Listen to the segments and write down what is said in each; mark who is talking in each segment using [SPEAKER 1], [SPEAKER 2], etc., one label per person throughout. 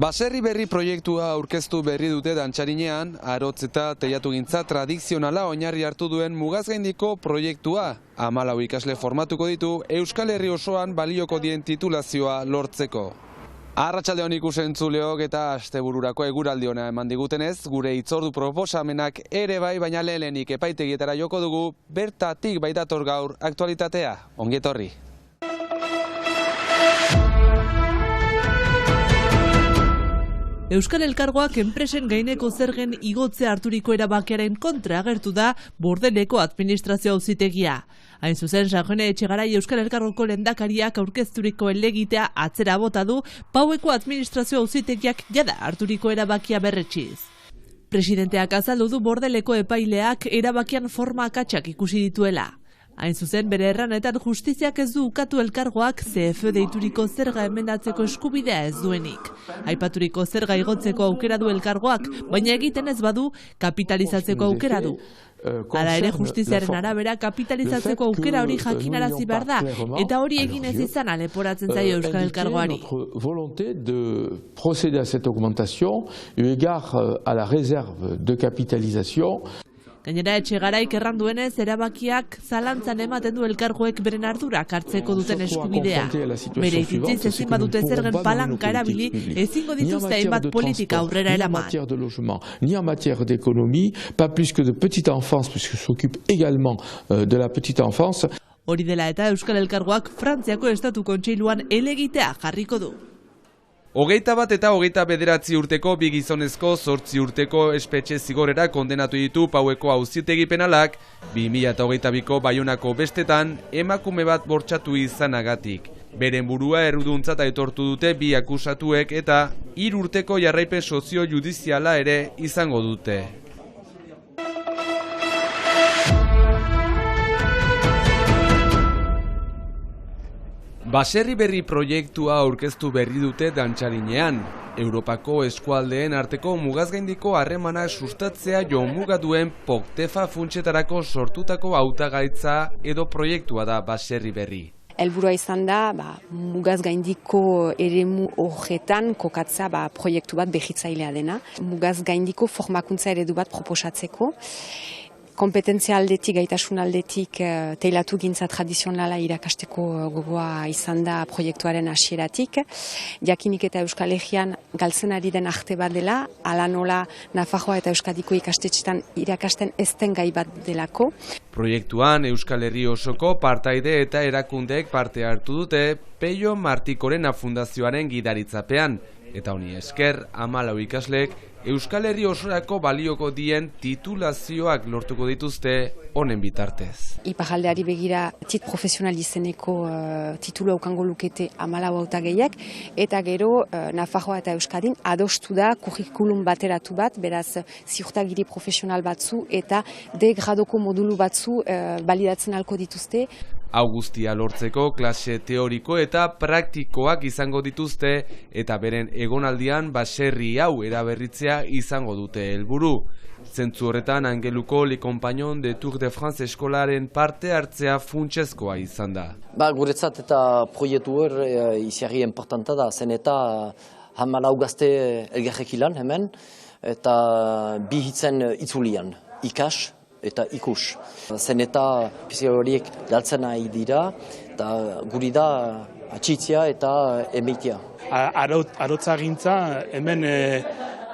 [SPEAKER 1] Baserri berri proiektua aurkeztu berri dute Dantzarinean, arotz eta teilatugintza tradizionala oinarri hartu duen mugazgaindiko proiektua. 14 ikasle formatuko ditu Euskal Herri osoan balioko dien titulazioa lortzeko. Arratsalde on ikus-entzuleok eta astebururako eguraldi ona eman digutenez, gure hitzordu proposamenak ere bai, baina lehenik epaitegietara joko dugu, bertatik baitator gaur aktualitatea. Ongi etorri.
[SPEAKER 2] Euskal Elkargoak enpresen gaineko zergen igotzea harturiko erabakiaren kontra agertu da Bordeleko administrazio auzitegia. Hain zuzen, San Jone Etxegarai Euskal Elkargoko lehendakariak aurkezturiko helegitea atzera bota du Paueko administrazio auzitegiak jada harturiko erabakia berretsiz. Presidenteak azaldu du Bordeleko epaileak erabakian forma akatsak ikusi dituela. Hain zuzen, bere erranetan justiziak ez du ukatu elkargoak CF deituriko zerga emendatzeko eskubidea ez duenik. Aipaturiko zerga igotzeko aukera du elkargoak, baina egiten ez badu, kapitalizatzeko aukera du. Hala ere, justiziaren arabera kapitalizatzeko aukera hori jakinarazi behar da, eta hori egin ez izan leporatzen zaio Euskal Elkargoari.
[SPEAKER 3] Volonté de procéder à cette augmentation eu égard à la réserve de capitalisation.
[SPEAKER 2] Gainera, Etxegaraik erranduenez, erabakiak zalantzan ematen du elkargoek beren ardurak hartzeko duten eskubidea. Bere ititziz ezin badute zergen palanka erabili, ezingo dituzte hainbat politika aurrera eraman.
[SPEAKER 3] Ni en matière d'économie, pas plus que de petite enfance, puisque s'occupe également de la petite enfance.
[SPEAKER 2] Hori dela eta Euskal Elkargoak Frantziako Estatu Kontseiluan helegitea jarriko du.
[SPEAKER 1] 21 eta 29 urteko bi gizonezko 8 urteko espetxe zigorera kondenatu ditu Paueko auzitegi penalak, 2022ko Baionako bestetan emakume bat bortxatu izanagatik. Beren burua erruduntzat aitortu dute bi akusatuek eta 3 urteko jarraipen sozio-judiziala ere izango dute. Baserri berri proiektua aurkeztu berri dute Dantzarinean. Europako eskualdeen arteko mugazgaindiko harremanak sustatzea jomuga duen Poktefa funtsetarako sortutako hautagaitza edo proiektua da Baserri berri.
[SPEAKER 4] Helburua izan da, mugazgaindiko eremu horretan kokatza proiektu bat berritzailea dena. Mugazgaindiko formakuntza eredu bat proposatzeko. Kompetentzia aldetik, gaitasun aldetik, teilatu gintza tradizionala irakasteko gogoa izan da proiektuaren hasieratik. Jakinik eta Euskal Herrian galtzen ari den arte bat dela, ala nola Nafarroa eta Euskadiko ikastetxetan irakasten ezten gai bat delako.
[SPEAKER 1] Proiektuan Euskal Herri osoko partaide eta erakundeek parte hartu dute Peio Martikorena Fundazioaren gidaritzapean. Eta honi esker, 14 ikasleek Euskal Herri osorako balioko dien titulazioak lortuko dituzte honen bitartez.
[SPEAKER 4] Iparraldeari begira tit profesional izeneko titulu aukango lukete 14 hautagaiak, eta gero Nafarroa eta Euskadin adostu da kurrikulum bateratu bat, beraz ziurtagiri profesional batzu eta D gradoko modulu batzu balidatzen alko dituzte.
[SPEAKER 1] Guztia lortzeko klase teoriko eta praktikoak izango dituzte eta beren egonaldian baserri hau eraberritzea izango dute helburu. Zentzu horretan Angeluko Le Compagnon de Tour de France eskolaren parte hartzea funtsezkoa izan da.
[SPEAKER 5] Guretzat eta proiektu hor iziarri importanta da, zen eta 14 gazte elgarrekilan hemen eta bi hitzen itzulian, ikas eta ikus. Zen eta pizia horiek galtzen nahi dira, eta guri da atxitzia eta emeitia.
[SPEAKER 6] Arotzagintza hemen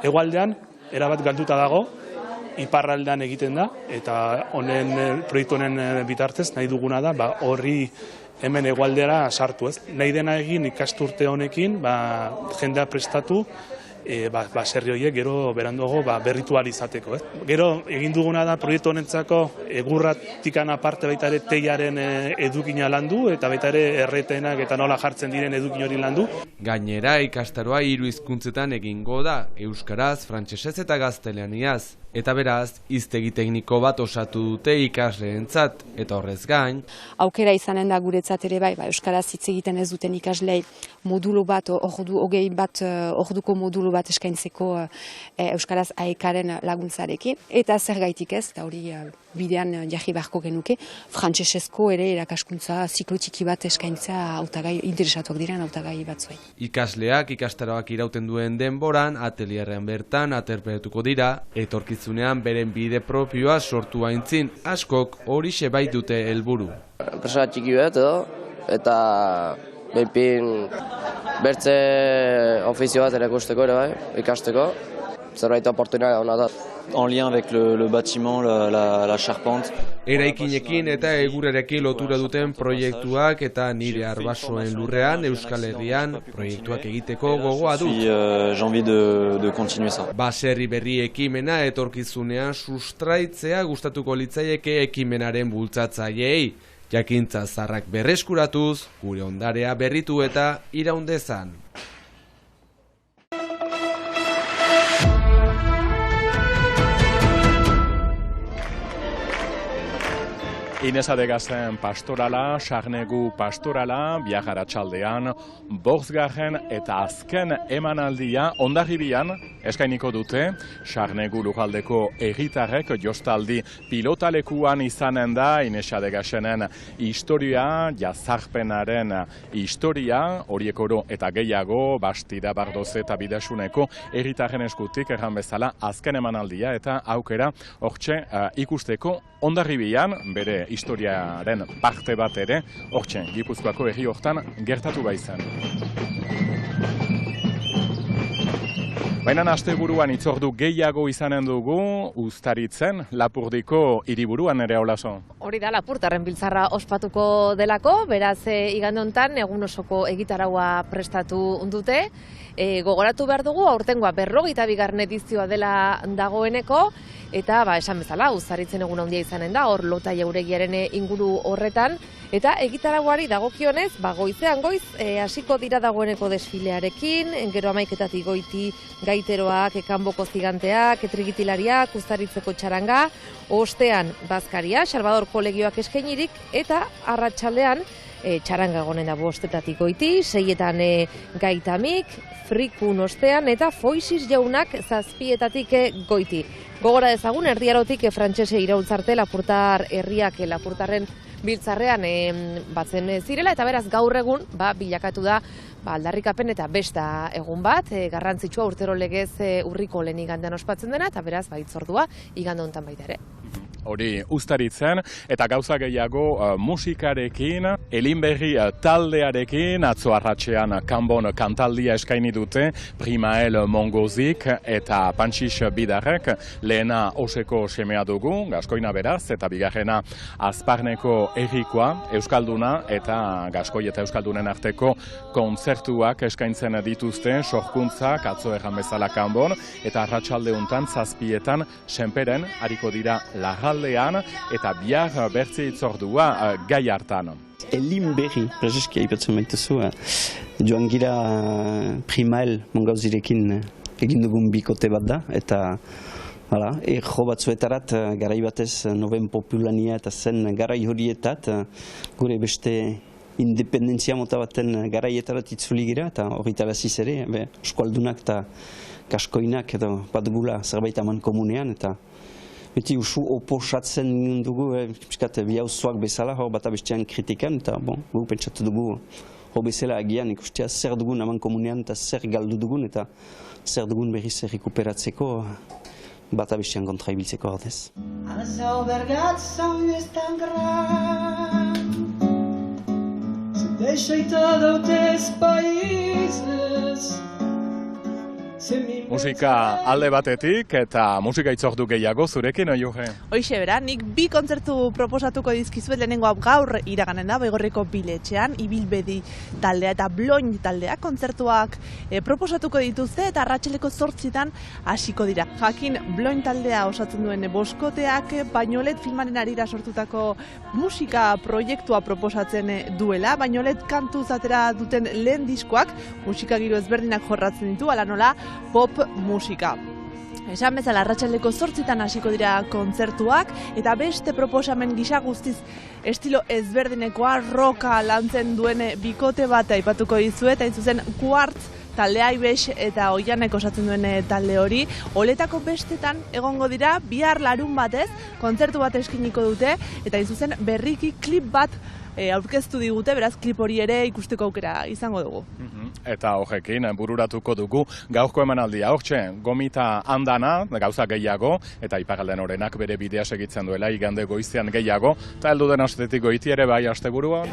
[SPEAKER 6] hegoaldean erabat galduta dago, iparraldean egiten da, eta proiektu honen bitartez nahi duguna da horri hemen hegoaldera sartu ez. Nahi dena egin ikasturte honekin jendea prestatu, baserri horiek gero beranduago berritu ahal izateko. Gero egin duguna da proiektu honentzako egurratikan aparte baita ere teiaren edukina landu eta baita ere erretenak eta nola jartzen diren edukin hori landu.
[SPEAKER 1] Gainera ikastaroa 3 hizkuntzetan egingo da, euskaraz, frantsesez eta gaztelaniaz. Eta beraz, hiztegi tekniko bat osatu dute ikasleentzat, eta horrez gain.
[SPEAKER 4] Aukera izanen da guretzat ere bai, euskaraz hitz egiten ez duten ikaslei modulo bat, orduko modulo bat eskaintzeko euskaraz aekaren laguntzarekin. Eta zergaitik ez, eta hori bidean jarri beharko genuke, frantsesezko ere irakaskuntza ziklotiki bat eskaintza hautagai interesatuak diren hautagai batzuei.
[SPEAKER 1] Ikasleak ikastaroak irauten duen denboran, atelierren bertan aterpetuko dira, etorkizunean beren bide propioa sortu aintzin, askok horixe bai dute helburu.
[SPEAKER 7] Enpresa txiki bat eta behinpin bertze ofizio bat erakusteko ere bai, ikasteko, zerbait oportunitatea ona da.
[SPEAKER 8] En lien avec le bâtiment, la charpente.
[SPEAKER 1] Eraikinekin eta egurerekin lotura duten proiektuak eta nire arbasoen lurrean, Euskal Herrian proiektuak egiteko gogoa dut.
[SPEAKER 8] J'ai envie de continuer ça.
[SPEAKER 1] Baserri berri ekimena etorkizunean sustraitzea gustatuko litzaieke ekimenaren bultzatzaileei. Jakintza zaharrak berreskuratuz, gure ondarea berritu eta iraun dezan.
[SPEAKER 9] Inez Adegazen pastorala, Sarnegu pastorala, bihar arratsaldean, 5. eta azken emanaldia Hondarribian eskainiko dute. Sarnegu lurraldeko herritarrek jostaldi pilotalekuan izanen da Inez Adegazenen historia, jazarpenaren historia, horiek oro eta gehiago, Bastida, Bardoze eta Bidasuneko herritarren eskutik erran bezala azken emanaldia eta aukera hortxe ikusteko Hondarribian, bere historiaren parte bat ere, hortxe, Gipuzkoako herri hortan gertatu baizen. Baina asteburuan itzordu gehiago izanen dugu, Uztaritzen, Lapurdiko hiriburuan ere olaso.
[SPEAKER 10] Hori da, Lapurtarren biltzarra ospatuko delako, beraz igande hontan egun osoko egitaraua prestatu dute. Gogoratu behar dugu, aurtengoa 52. edizioa dela dagoeneko, eta esan bezala, Uztaritzen egun handia izanen da, hor Lota jauregiaren inguru horretan, eta egitarauari dagokionez, goizean goiz, hasiko dira dagoeneko desfilearekin, gero 11:00 goiti gaiteroak, kanboko ziganteak, trigitilariak, Uztaritzeko txaranga, ostean bazkaria, Salvador kolegioak eskainirik, eta arratsaldean txaranga egonen da 5:00 goiti, 6:00 gaitamik, frikun ostean, eta foisis jaunak 7:00 goiti. Gogora dezagun, erdiarotik frantsese iraultzarte Lapurtar herriak Lapurtarren biltzarrean batzen zirela, eta beraz gaur egun bilakatu da aldarrikapen eta besta egun bat, garrantzitsua urtero legez urriko lehen igandean ospatzen dena, eta beraz itzordua igande hontan baita ere.
[SPEAKER 9] Hori Uztaritzen, eta gauza gehiago musikarekin, Elinberri taldearekin, atzo arratsean kanbon kantaldia eskaini dute, Primael Mongozik eta Pantxix Bidarrek, lehena Oseko semea dugu, Gaskoina beraz, eta bigarrena Azparneko herrikoa, Euskalduna, eta Gaskoi eta Euskaldunen arteko kontzertuak eskaintzen dituzte, sorkuntzak, atzo erran bezala kanbon, eta arratsalde hontan 7:00 Senperen, hariko dira Larraldean, eta bihar bertze itzordua gai hartan.
[SPEAKER 11] Elinberri, prezeski aipatzen baituzu, joan gira Primael Mongauzirekin egin dugun bikote bat da, eta jo batzuetarat garai batez noben populania eta zen garai horietat, gure beste independentzia mota baten garaietarat itzuli gira, eta horretaraziz ere, eskualdunak eta Gaskoinak edo bat gula zerbait aman komunean, eta beti usu oposatzen dugu, bi auzoak bezala, hor bat abestean kritikan, eta gu pentsatu dugu, hor bezala agian ikustea zer dugun aman komunean, eta zer galdu dugun, eta zer dugun berriz rekuperatzeko, bat abestean kontra ibiltzeko ordez.
[SPEAKER 12] Alzau bergatzen ez tan gran, se deixeita dautez países.
[SPEAKER 9] Musika alde batetik eta musika itzordu gehiago zurekin, Oiuge?
[SPEAKER 2] Hoixe bera, nik 2 kontzertu proposatuko dizkizuet, lehenengoa gaur iraganen da, Baigorriko biletxean, Ibilbedi taldea eta Bloin taldea kontzertuak proposatuko dituzte, eta arratsaleko 8:00 hasiko dira. Jakin Bloin taldea osatzen duen boskoteak Bainolet filmaren harira sortutako musika proiektua proposatzen duela, Bainolet kantuz atera duten lehen diskoak musika giro ezberdinak jorratzen ditu, ala nola pop musika. Esan bezala arratsaldeko 8 hasiko dira kontzertuak eta beste proposamen gisa guztiz estilo ezberdinekoa roka lantzen duen bikote bat aipatuko dizuet, hain zuzen Quartz taldea Ibex eta Oianek osatzen duen talde hori. Oletako bestetan egongo dira bihar larun batez kontzertu bat eskiniko dute eta hain zuzen berriki klip bat aurkeztu digute, beraz klip hori ere ikusteko aukera izango dugu.
[SPEAKER 9] Eta horrekin bururatuko dugu gaurko emanaldia. Hortxe, gomita andana, gauza gehiago, eta iparraldean orenak bere bidea segitzen duela, igande goizean gehiago, eta heldu den astetik goiti ere bai asteburuan.